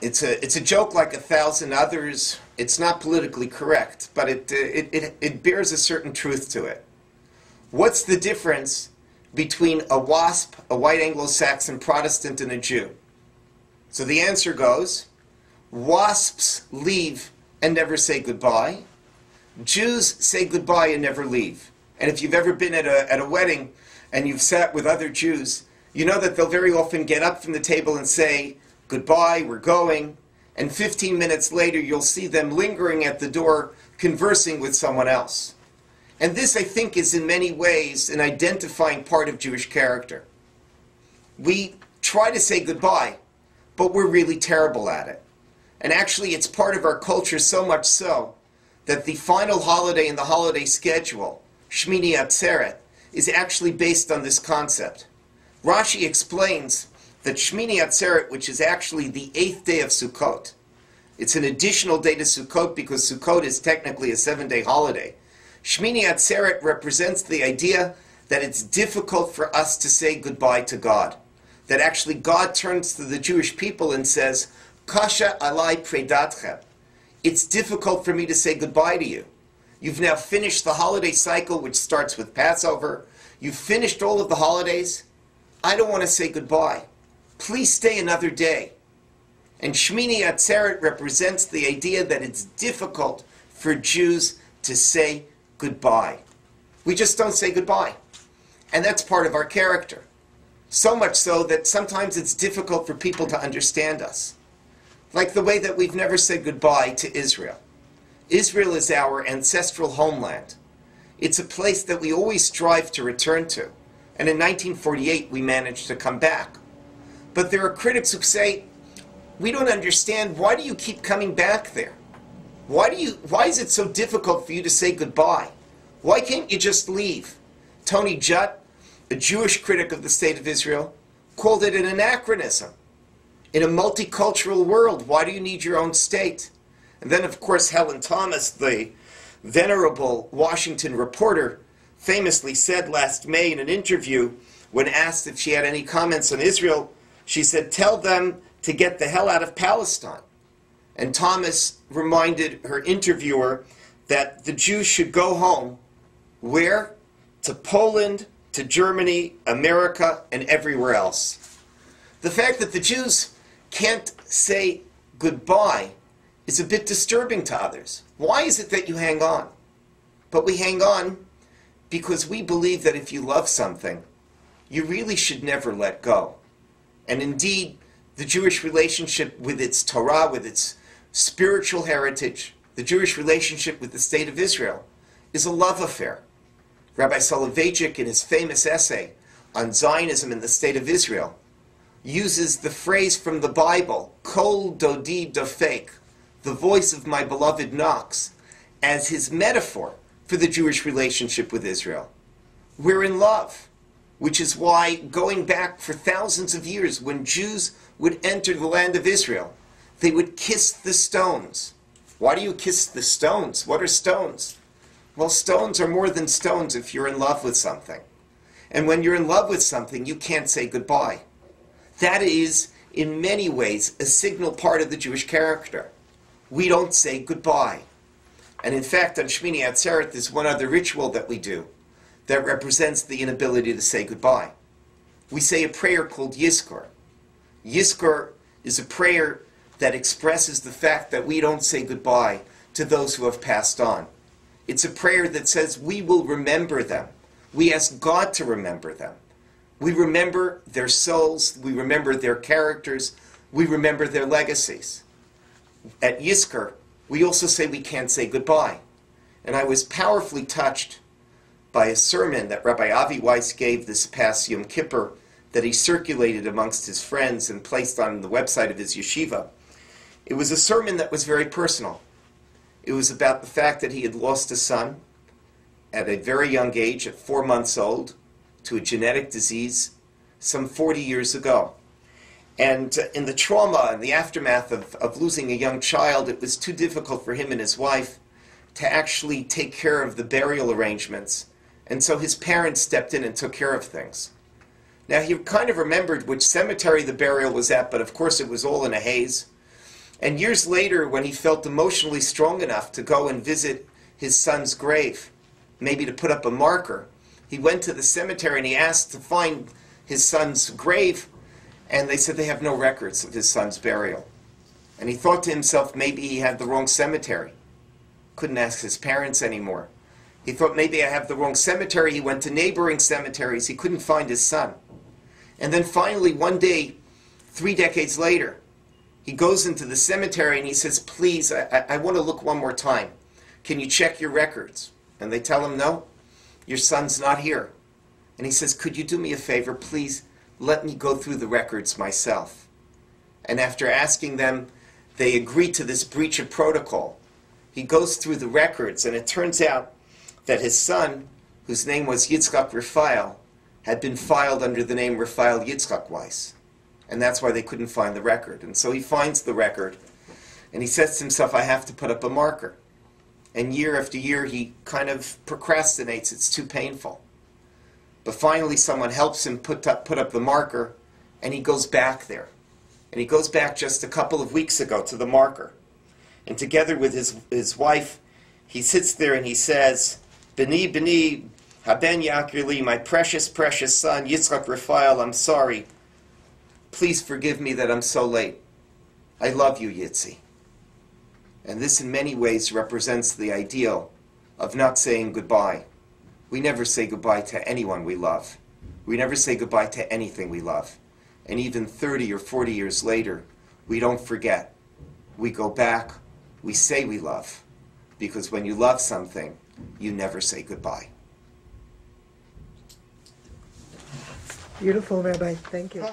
It's a joke like a thousand others. It's not politically correct, but it bears a certain truth to it. What's the difference between a WASP, a white Anglo-Saxon Protestant, and a Jew? So the answer goes, WASPs leave and never say goodbye. Jews say goodbye and never leave. And if you've ever been at a wedding and you've sat with other Jews, you know that they'll very often get up from the table and say, goodbye, we're going. And 15 minutes later, you'll see them lingering at the door, conversing with someone else. And this, I think, is in many ways an identifying part of Jewish character. We try to say goodbye, but we're really terrible at it. And actually, it's part of our culture so much so that the final holiday in the holiday schedule, Shmini Atzeret, is actually based on this concept. Rashi explains that Shmini Atzeret, which is actually the 8th day of Sukkot, it's an additional day to Sukkot because Sukkot is technically a 7-day holiday. Shmini Atzeret represents the idea that it's difficult for us to say goodbye to God. That actually God turns to the Jewish people and says, Kasha alai predatchem. It's difficult for me to say goodbye to you. You've now finished the holiday cycle, which starts with Passover. You've finished all of the holidays. I don't want to say goodbye. Please stay another day. And Shmini Atzeret represents the idea that it's difficult for Jews to say goodbye. We just don't say goodbye. And that's part of our character. So much so that sometimes it's difficult for people to understand us. Like the way that we've never said goodbye to Israel. Israel is our ancestral homeland. It's a place that we always strive to return to. And in 1948, we managed to come back. But there are critics who say, we don't understand, why do you keep coming back there? Why is it so difficult for you to say goodbye? Why can't you just leave? Tony Judt, a Jewish critic of the State of Israel, called it an anachronism. In a multicultural world, why do you need your own state? And then, of course, Helen Thomas, the venerable Washington reporter, famously said last May in an interview, when asked if she had any comments on Israel, she said, tell them to get the hell out of Palestine. And Thomas reminded her interviewer that the Jews should go home. Where? To Poland, to Germany, America, and everywhere else. The fact that the Jews can't say goodbye is a bit disturbing to others. Why is it that you hang on? But we hang on because we believe that if you love something, you really should never let go. And indeed, the Jewish relationship with its Torah, with its spiritual heritage, the Jewish relationship with the State of Israel, is a love affair. Rabbi Soloveitchik, in his famous essay on Zionism in the State of Israel, uses the phrase from the Bible, Kol Dodi Dofek, the voice of my beloved knocks, as his metaphor for the Jewish relationship with Israel. We're in love, which is why, going back for thousands of years, when Jews would enter the land of Israel, they would kiss the stones. Why do you kiss the stones? What are stones? Well, stones are more than stones if you're in love with something. And when you're in love with something, you can't say goodbye. That is, in many ways, a signal part of the Jewish character. We don't say goodbye. And in fact, on Shmini Atzeret, there's one other ritual that we do that represents the inability to say goodbye. We say a prayer called Yizkor. Yizkor is a prayer that expresses the fact that we don't say goodbye to those who have passed on. It's a prayer that says we will remember them. We ask God to remember them. We remember their souls. We remember their characters. We remember their legacies. At Yizkor, we also say we can't say goodbye. And I was powerfully touched by a sermon that Rabbi Avi Weiss gave this past Yom Kippur that he circulated amongst his friends and placed on the website of his yeshiva. It was a sermon that was very personal. It was about the fact that he had lost a son at a very young age, at 4 months old, to a genetic disease some 40 years ago. And in the trauma and the aftermath of losing a young child, it was too difficult for him and his wife to actually take care of the burial arrangements. And so his parents stepped in and took care of things. Now, he kind of remembered which cemetery the burial was at, but of course it was all in a haze. And years later, when he felt emotionally strong enough to go and visit his son's grave, maybe to put up a marker, he went to the cemetery and he asked to find his son's grave, and they said they have no records of his son's burial. And he thought to himself, maybe he had the wrong cemetery. Couldn't ask his parents anymore. He thought, maybe I have the wrong cemetery. He went to neighboring cemeteries. He couldn't find his son. And then finally, one day, 3 decades later, he goes into the cemetery and he says, please, I want to look one more time. Can you check your records? And they tell him, no, your son's not here. And he says, could you do me a favor? Please let me go through the records myself. And after asking them, they agree to this breach of protocol. He goes through the records, and it turns out that his son, whose name was Yitzchak Raphael, had been filed under the name Raphael Yitzchak Weiss. And that's why they couldn't find the record. And so he finds the record, and he says to himself, I have to put up a marker. And year after year, he kind of procrastinates. It's too painful. But finally, someone helps him put up the marker, and he goes back there. And he goes back just a couple of weeks ago to the marker. And together with his wife, he sits there and he says, B'ni, B'ni, Haben Yakirli, my precious, precious son, Yitzchak Raphael, I'm sorry. Please forgive me that I'm so late. I love you, Yitzi. And this in many ways represents the ideal of not saying goodbye. We never say goodbye to anyone we love. We never say goodbye to anything we love. And even 30 or 40 years later, we don't forget. We go back, we say we love. Because when you love something, you never say goodbye. Beautiful, Rabbi. Thank you.